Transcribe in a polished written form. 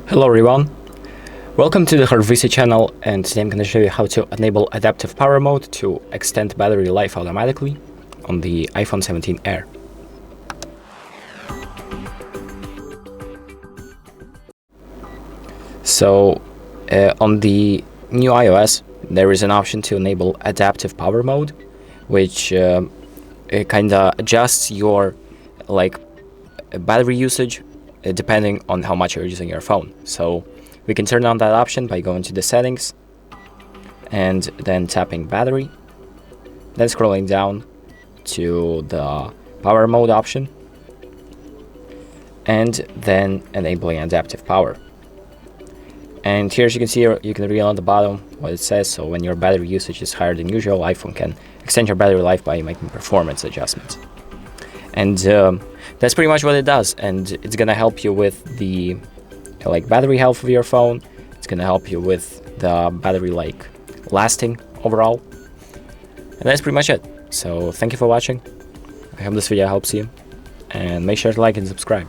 Hello everyone, welcome to the HardReset channel, and today I'm going to show you how to enable adaptive power mode to extend battery life automatically on the iPhone 17 Air. So on the new iOS there is an option to enable adaptive power mode, which kind of adjusts your battery usage depending on how much you're using your phone. So we can turn on that option by going to the settings and then tapping battery, then scrolling down to the power mode option and then enabling adaptive power. And here, as you can see, you can read on the bottom what it says. So when your battery usage is higher than usual, iPhone can extend your battery life by making performance adjustments. And that's pretty much what it does, and it's gonna help you with the battery health of your phone. It's gonna help you with the battery lasting overall, and that's pretty much it. So thank you for watching. I hope this video helps you, and make sure to like and subscribe.